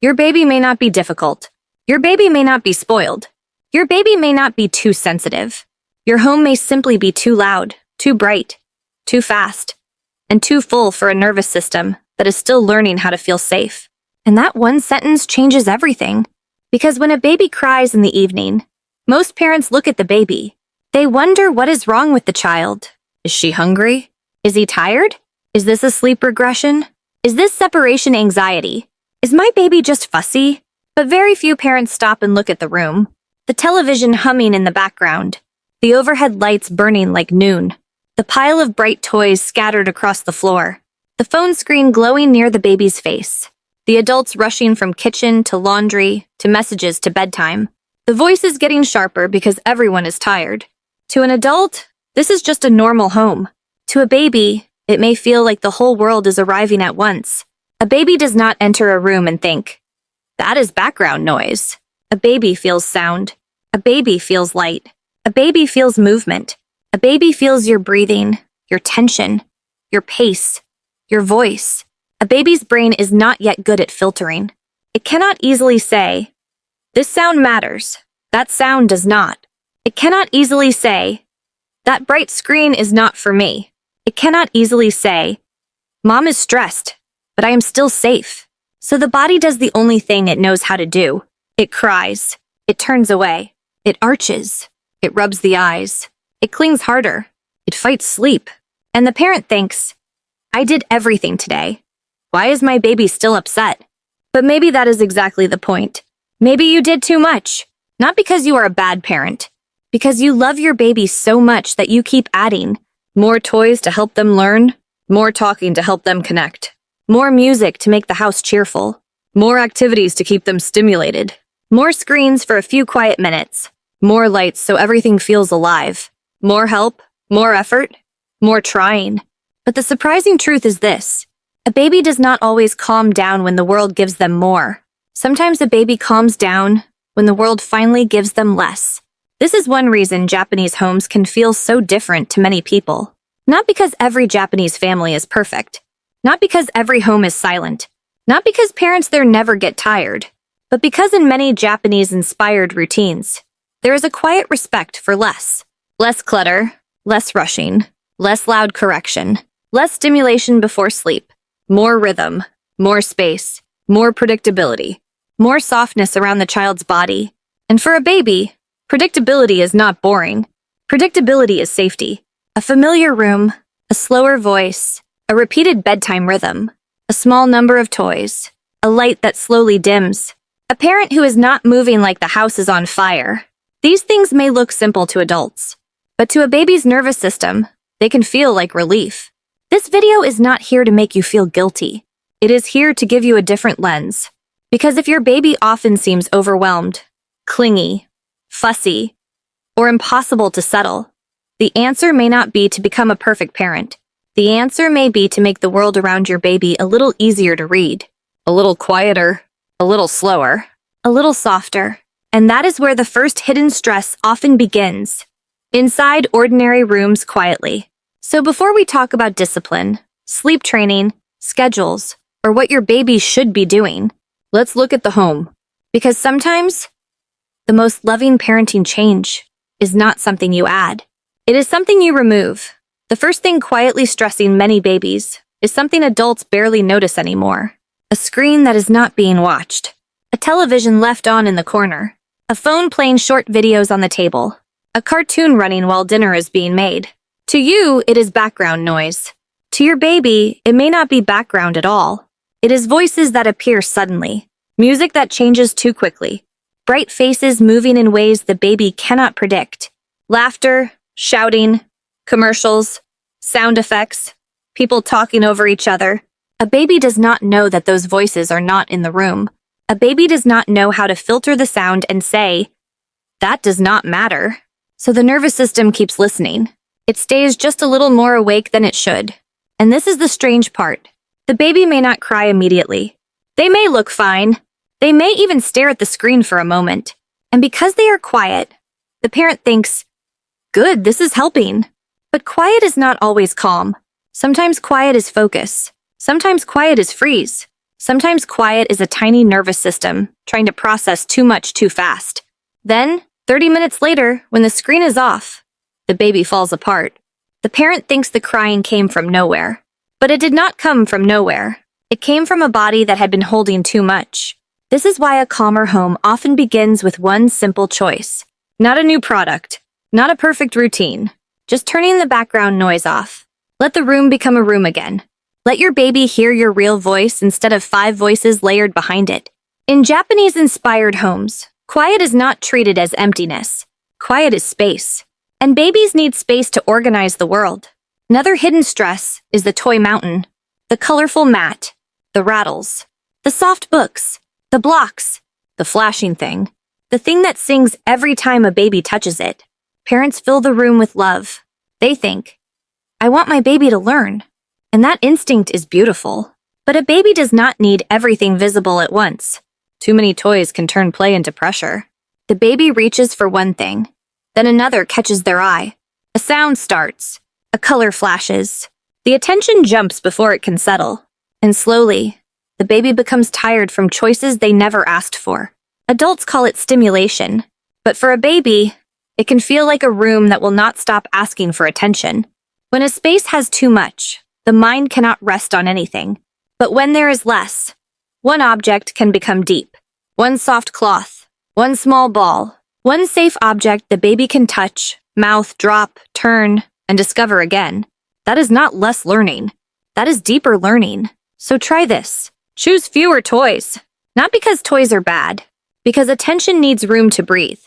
Your baby may not be difficult. Your baby may not be spoiled. Your baby may not be too sensitive. Your home may simply be too loud, too bright, too fast, and too full for a nervous system that is still learning how to feel safe. And that one sentence changes everything. Because when a baby cries in the evening, most parents look at the baby. They wonder what is wrong with the child. Is she hungry? Is he tired? Is this a sleep regression? Is this separation anxiety? Is my baby just fussy? But very few parents stop and look at the room. The television humming in the background. The overhead lights burning like noon. The pile of bright toys scattered across the floor. The phone screen glowing near the baby's face. The adults rushing from kitchen to laundry to messages to bedtime. The voices getting sharper because everyone is tired. To an adult, this is just a normal home. To a baby, it may feel like the whole world is arriving at once. A baby does not enter a room and think, "That is background noise." A baby feels sound. A baby feels light. A baby feels movement. A baby feels your breathing, your tension, your pace, your voice. A baby's brain is not yet good at filtering. It cannot easily say, "This sound matters. That sound does not." It cannot easily say, "That bright screen is not for me." It cannot easily say, "Mom is stressed, but I am still safe." So the body does the only thing it knows how to do. It cries. It turns away. It arches. It rubs the eyes. It clings harder. It fights sleep. And the parent thinks, "I did everything today. Why is my baby still upset?" But maybe that is exactly the point. Maybe you did too much. Not because you are a bad parent. Because you love your baby so much that you keep adding more toys to help them learn, more talking to help them connect, more music to make the house cheerful, more activities to keep them stimulated, more screens for a few quiet minutes, more lights so everything feels alive, more help, more effort, more trying. But the surprising truth is this. A baby does not always calm down when the world gives them more. Sometimes a baby calms down when the world finally gives them less. This is one reason Japanese homes can feel so different to many people. Not because every Japanese family is perfect. Not because every home is silent. Not because parents there never get tired. But because in many Japanese-inspired routines, there is a quiet respect for less. Less clutter, less rushing, less loud correction, less stimulation before sleep, more rhythm, more space, more predictability, more softness around the child's body. And for a baby, predictability is not boring. Predictability is safety. A familiar room, a slower voice, a repeated bedtime rhythm, a small number of toys, a light that slowly dims, a parent who is not moving like the house is on fire. These things may look simple to adults, but to a baby's nervous system, they can feel like relief. This video is not here to make you feel guilty. It is here to give you a different lens. Because if your baby often seems overwhelmed, clingy, fussy, or impossible to settle, the answer may not be to become a perfect parent. The answer may be to make the world around your baby a little easier to read, a little quieter, a little slower, a little softer. And that is where the first hidden stress often begins, inside ordinary rooms quietly. So before we talk about discipline, sleep training, schedules, or what your baby should be doing, let's look at the home. Because sometimes, the most loving parenting change is not something you add. It is something you remove. The first thing quietly stressing many babies is something adults barely notice anymore. A screen that is not being watched. A television left on in the corner. A phone playing short videos on the table. A cartoon running while dinner is being made. To you, it is background noise. To your baby, it may not be background at all. It is voices that appear suddenly. Music that changes too quickly. Bright faces moving in ways the baby cannot predict. Laughter, shouting, commercials, sound effects, people talking over each other. A baby does not know that those voices are not in the room. A baby does not know how to filter the sound and say, "That does not matter." So the nervous system keeps listening. It stays just a little more awake than it should. And this is the strange part. The baby may not cry immediately. They may look fine. They may even stare at the screen for a moment. And because they are quiet, the parent thinks, "Good, this is helping." But quiet is not always calm. Sometimes quiet is focus. Sometimes quiet is freeze. Sometimes quiet is a tiny nervous system trying to process too much too fast. Then, 30 minutes later, when the screen is off, the baby falls apart. The parent thinks the crying came from nowhere. But it did not come from nowhere. It came from a body that had been holding too much. This is why a calmer home often begins with one simple choice. Not a new product, not a perfect routine, just turning the background noise off. Let the room become a room again. Let your baby hear your real voice instead of 5 voices layered behind it. In Japanese-inspired homes, quiet is not treated as emptiness. Quiet is space. And babies need space to organize the world. Another hidden stress is the toy mountain, the colorful mat, the rattles, the soft books, the blocks, the flashing thing, the thing that sings every time a baby touches it. Parents fill the room with love. They think, I want my baby to learn. And that instinct is beautiful. But a baby does not need everything visible at once. Too many toys can turn play into pressure. The baby reaches for one thing, then another catches their eye. A sound starts. A color flashes. The attention jumps before it can settle. And slowly, the baby becomes tired from choices they never asked for. Adults call it stimulation. But for a baby, it can feel like a room that will not stop asking for attention. When a space has too much, the mind cannot rest on anything. But when there is less, one object can become deep. One soft cloth, one small ball, one safe object the baby can touch, mouth, drop, turn, and discover again. That is not less learning. That is deeper learning. So try this. Choose fewer toys. Not because toys are bad, because attention needs room to breathe.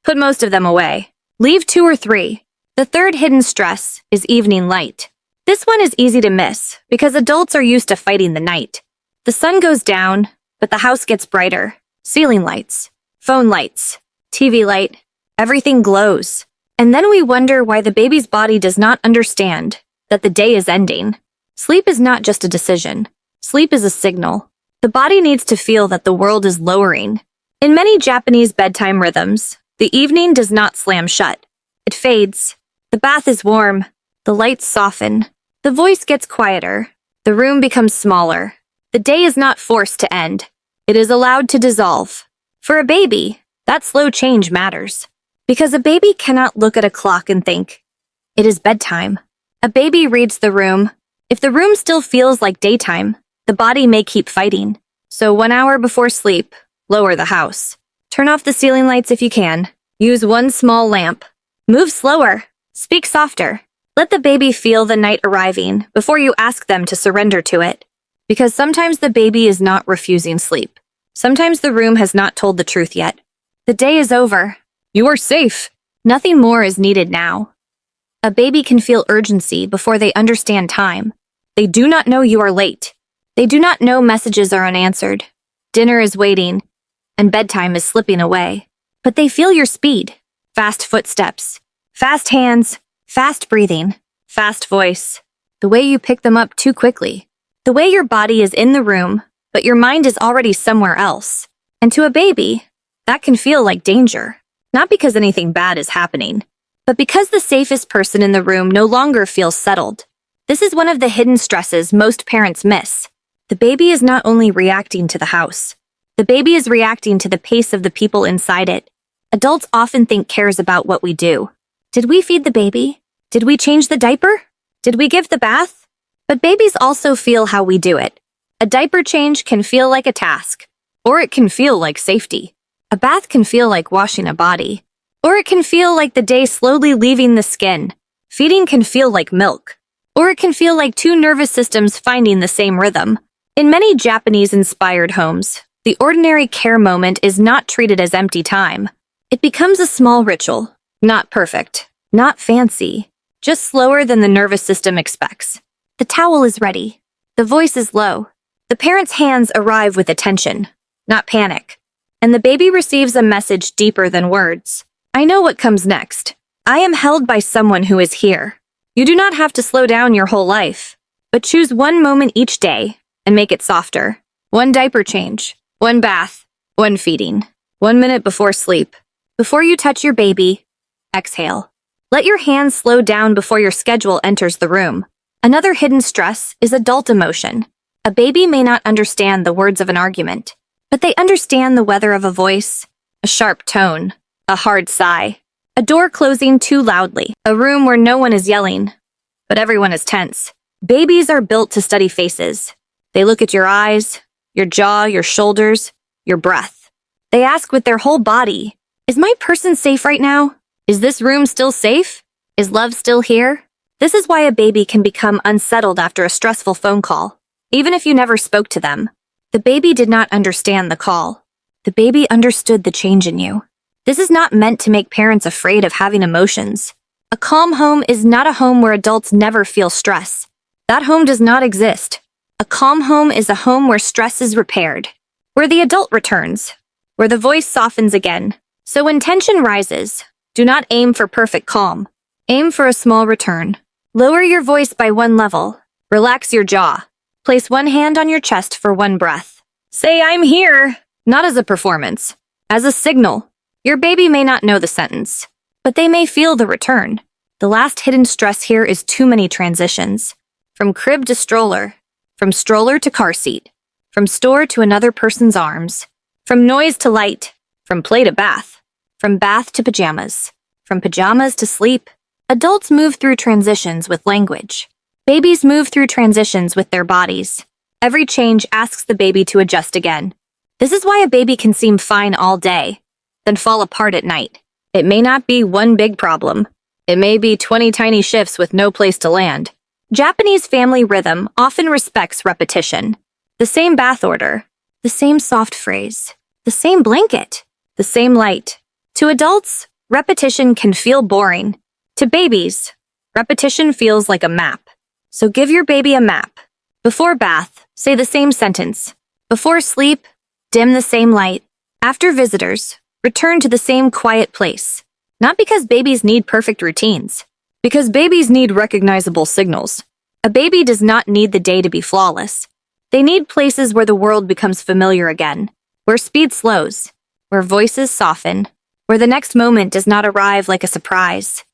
Put most of them away. Leave 2 or 3. The third hidden stress is evening light. This one is easy to miss because adults are used to fighting the night. The sun goes down, but the house gets brighter. Ceiling lights, phone lights, TV light, everything glows. And then we wonder why the baby's body does not understand that the day is ending. Sleep is not just a decision. Sleep is a signal. The body needs to feel that the world is lowering. In many Japanese bedtime rhythms, the evening does not slam shut. It fades. The bath is warm. The lights soften. The voice gets quieter. The room becomes smaller. The day is not forced to end. It is allowed to dissolve. For a baby, that slow change matters. Because a baby cannot look at a clock and think, it is bedtime. A baby reads the room. If the room still feels like daytime, the body may keep fighting. So 1 hour before sleep, lower the house. Turn off the ceiling lights if you can. Use one small lamp. Move slower. Speak softer. Let the baby feel the night arriving before you ask them to surrender to it. Because sometimes the baby is not refusing sleep. Sometimes the room has not told the truth yet. The day is over. You are safe. Nothing more is needed now. A baby can feel urgency before they understand time. They do not know you are late. They do not know messages are unanswered. Dinner is waiting, and bedtime is slipping away. But they feel your speed. Fast footsteps, fast hands, fast breathing, fast voice. The way you pick them up too quickly. The way your body is in the room, but your mind is already somewhere else. And to a baby, that can feel like danger. Not because anything bad is happening, but because the safest person in the room no longer feels settled. This is one of the hidden stresses most parents miss. The baby is not only reacting to the house. The baby is reacting to the pace of the people inside it. Adults often think cares about what we do. Did we feed the baby? Did we change the diaper? Did we give the bath? But babies also feel how we do it. A diaper change can feel like a task, or it can feel like safety. A bath can feel like washing a body, or it can feel like the day slowly leaving the skin. Feeding can feel like milk, or it can feel like 2 nervous systems finding the same rhythm. In many Japanese-inspired homes, the ordinary care moment is not treated as empty time. It becomes a small ritual, not perfect, not fancy, just slower than the nervous system expects. The towel is ready. The voice is low. The parent's hands arrive with attention, not panic. And the baby receives a message deeper than words. I know what comes next. I am held by someone who is here. You do not have to slow down your whole life, but choose one moment each day and make it softer. 1 diaper change, 1 bath, 1 feeding, 1 minute before sleep. Before you touch your baby, exhale. Let your hands slow down before your schedule enters the room. Another hidden stress is adult emotion. A baby may not understand the words of an argument, but they understand the weather of a voice, a sharp tone, a hard sigh, a door closing too loudly, a room where no one is yelling, but everyone is tense. Babies are built to study faces. They look at your eyes, your jaw, your shoulders, your breath. They ask with their whole body, is my person safe right now? Is this room still safe? Is love still here? This is why a baby can become unsettled after a stressful phone call, even if you never spoke to them. The baby did not understand the call. The baby understood the change in you. This is not meant to make parents afraid of having emotions. A calm home is not a home where adults never feel stress. That home does not exist. A calm home is a home where stress is repaired, where the adult returns, where the voice softens again. So when tension rises, do not aim for perfect calm. Aim for a small return. Lower your voice by one level. Relax your jaw. Place one hand on your chest for one breath. Say, I'm here, not as a performance, as a signal. Your baby may not know the sentence, but they may feel the return. The last hidden stress here is too many transitions. From crib to stroller, from stroller to car seat, from store to another person's arms, from noise to light, from play to bath, from bath to pajamas, from pajamas to sleep. Adults move through transitions with language. Babies move through transitions with their bodies. Every change asks the baby to adjust again. This is why a baby can seem fine all day, then fall apart at night. It may not be one big problem. It may be 20 tiny shifts with no place to land. Japanese family rhythm often respects repetition. The same bath order, the same soft phrase, the same blanket, the same light. To adults, repetition can feel boring. To babies, repetition feels like a map. So give your baby a map. Before bath, say the same sentence. Before sleep, dim the same light. After visitors, return to the same quiet place. Not because babies need perfect routines, because babies need recognizable signals. A baby does not need the day to be flawless. They need places where the world becomes familiar again, where speed slows, where voices soften, where the next moment does not arrive like a surprise.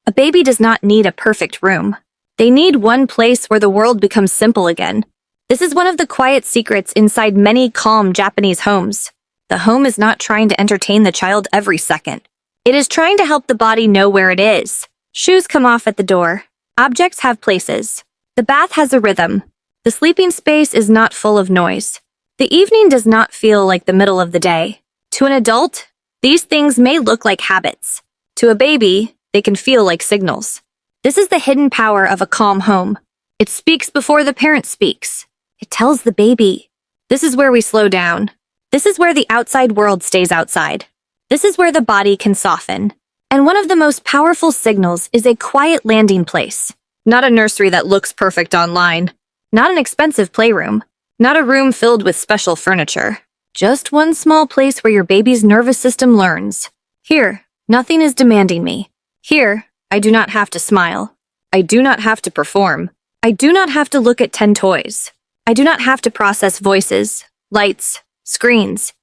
A baby does not need a perfect room. They need one place where the world becomes simple again. This is one of the quiet secrets inside many calm Japanese homes. The home is not trying to entertain the child every second. It is trying to help the body know where it is. Shoes come off at the door. Objects have places. The bath has a rhythm. The sleeping space is not full of noise. The evening does not feel like the middle of the day. To an adult, these things may look like habits. To a baby, they can feel like signals. This is the hidden power of a calm home. It speaks before the parent speaks. It tells the baby, this is where we slow down. This is where the outside world stays outside. This is where the body can soften. And one of the most powerful signals is a quiet landing place. Not a nursery that looks perfect online. Not an expensive playroom. Not a room filled with special furniture. Just one small place where your baby's nervous system learns. Here, nothing is demanding me. Here, I do not have to smile. I do not have to perform. I do not have to look at 10 toys. I do not have to process voices, lights, screens,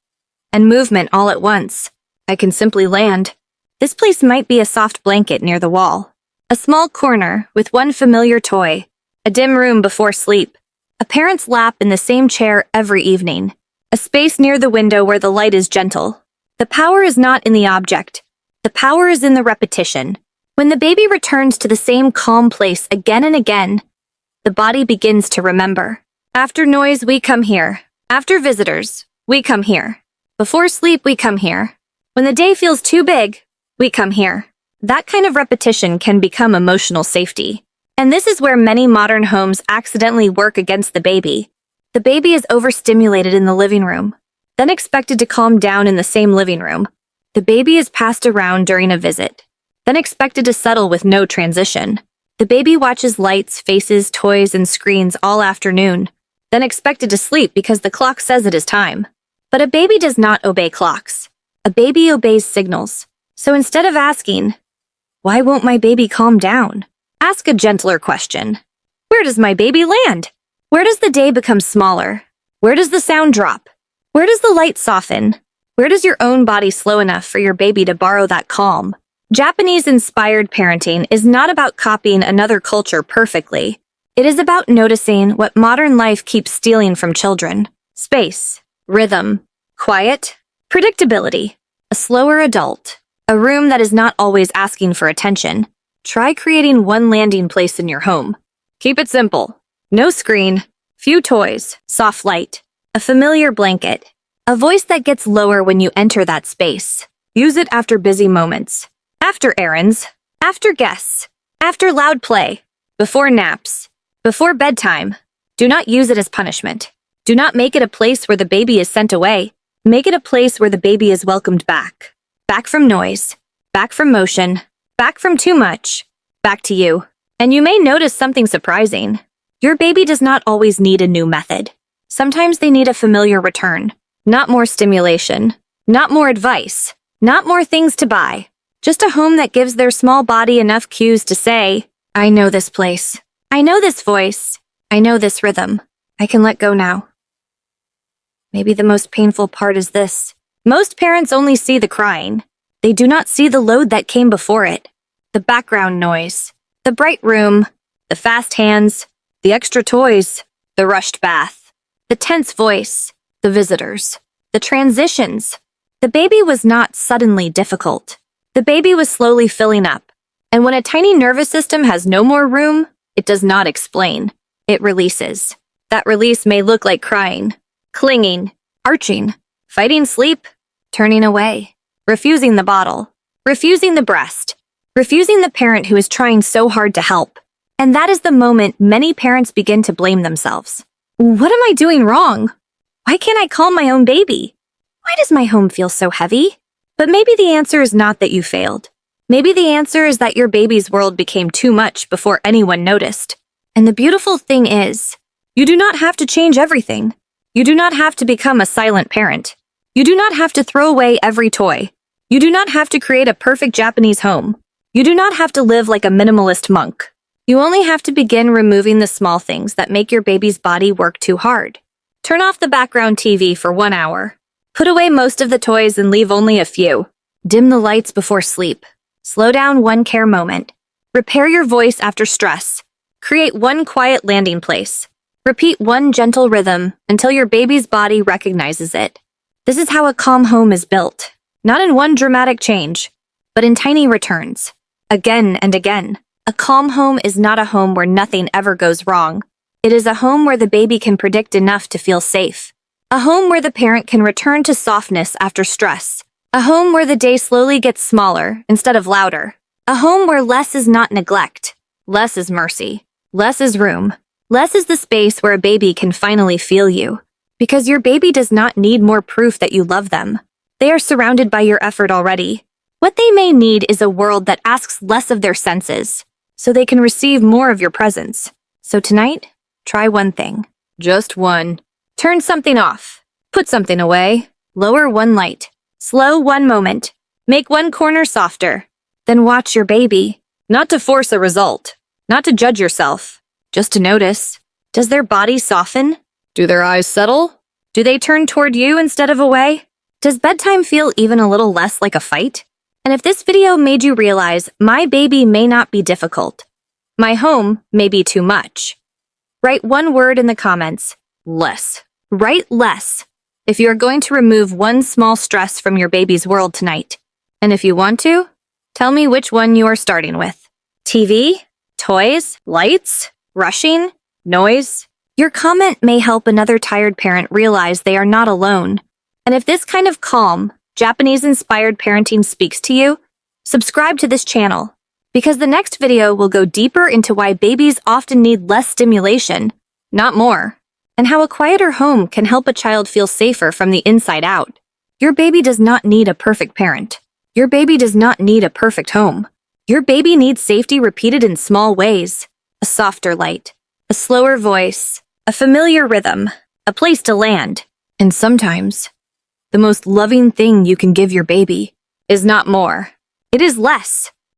and movement all at once. I can simply land. This place might be a soft blanket near the wall, a small corner with one familiar toy, a dim room before sleep, a parent's lap in the same chair every evening, a space near the window where the light is gentle. The power is not in the object. The power is in the repetition. When the baby returns to the same calm place again and again, the body begins to remember. After noise, we come here. After visitors, we come here. Before sleep, we come here. When the day feels too big, we come here. That kind of repetition can become emotional safety. And this is where many modern homes accidentally work against the baby. The baby is overstimulated in the living room, then expected to calm down in the same living room. The baby is passed around during a visit, then expected to settle with no transition. The baby watches lights, faces, toys, and screens all afternoon, then expected to sleep because the clock says it is time. But a baby does not obey clocks. A baby obeys signals. So instead of asking, why won't my baby calm down? Ask a gentler question. Where does my baby land? Where does the day become smaller? Where does the sound drop? Where does the light soften? Where does your own body slow enough for your baby to borrow that calm? Japanese-inspired parenting is not about copying another culture perfectly. It is about noticing what modern life keeps stealing from children: space, rhythm, quiet, predictability, a slower adult, a room that is not always asking for attention. Try creating one landing place in your home. Keep it simple. No screen, few toys, soft light, a familiar blanket, a voice that gets lower when you enter that space. Use it after busy moments, after errands, after guests, after loud play, before naps, before bedtime. Do not use it as punishment. Do not make it a place where the baby is sent away. Make it a place where the baby is welcomed back. Back from noise, back from motion, back from too much, back to you. And you may notice something surprising. Your baby does not always need a new method. Sometimes they need a familiar return. Not more stimulation, not more advice, not more things to buy. Just a home that gives their small body enough cues to say, I know this place. I know this voice. I know this rhythm. I can let go now. Maybe the most painful part is this. Most parents only see the crying. They do not see the load that came before it. The background noise, the bright room, the fast hands, the extra toys, the rushed bath, the tense voice, the visitors, the transitions. The baby was not suddenly difficult. The baby was slowly filling up. And when a tiny nervous system has no more room, it does not explain. It releases. That release may look like crying, clinging, arching, fighting sleep, turning away, refusing the bottle, refusing the breast, refusing the parent who is trying so hard to help. And that is the moment many parents begin to blame themselves. What am I doing wrong? Why can't I calm my own baby? Why does my home feel so heavy? But maybe the answer is not that you failed. Maybe the answer is that your baby's world became too much before anyone noticed. And the beautiful thing is, you do not have to change everything. You do not have to become a silent parent. You do not have to throw away every toy. You do not have to create a perfect Japanese home. You do not have to live like a minimalist monk. You only have to begin removing the small things that make your baby's body work too hard. Turn off the background TV for 1 hour. Put away most of the toys and leave only a few. Dim the lights before sleep. Slow down one care moment. Repair your voice after stress. Create one quiet landing place. Repeat one gentle rhythm until your baby's body recognizes it. This is how a calm home is built. Not in one dramatic change, but in tiny returns. Again and again. A calm home is not a home where nothing ever goes wrong. It is a home where the baby can predict enough to feel safe. A home where the parent can return to softness after stress. A home where the day slowly gets smaller instead of louder. A home where less is not neglect. Less is mercy. Less is room. Less is the space where a baby can finally feel you. Because your baby does not need more proof that you love them. They are surrounded by your effort already. What they may need is a world that asks less of their senses, so they can receive more of your presence. So tonight, try one thing. Just one. Turn something off. Put something away. Lower one light. Slow one moment. Make one corner softer. Then watch your baby. Not to force a result. Not to judge yourself. Just to notice. Does their body soften? Do their eyes settle? Do they turn toward you instead of away? Does bedtime feel even a little less like a fight? And if this video made you realize my baby may not be difficult, my home may be too much, write one word in the comments: less. Write less if you are going to remove one small stress from your baby's world tonight. And if you want to, tell me which one you are starting with. TV? Toys? Lights? Rushing? Noise? Your comment may help another tired parent realize they are not alone. And if this kind of calm, Japanese-inspired parenting speaks to you, subscribe to this channel, because the next video will go deeper into why babies often need less stimulation, not more, and how a quieter home can help a child feel safer from the inside out. Your baby does not need a perfect parent. Your baby does not need a perfect home. Your baby needs safety repeated in small ways: a softer light, a slower voice, a familiar rhythm, a place to land. And sometimes, the most loving thing you can give your baby is not more. It is less.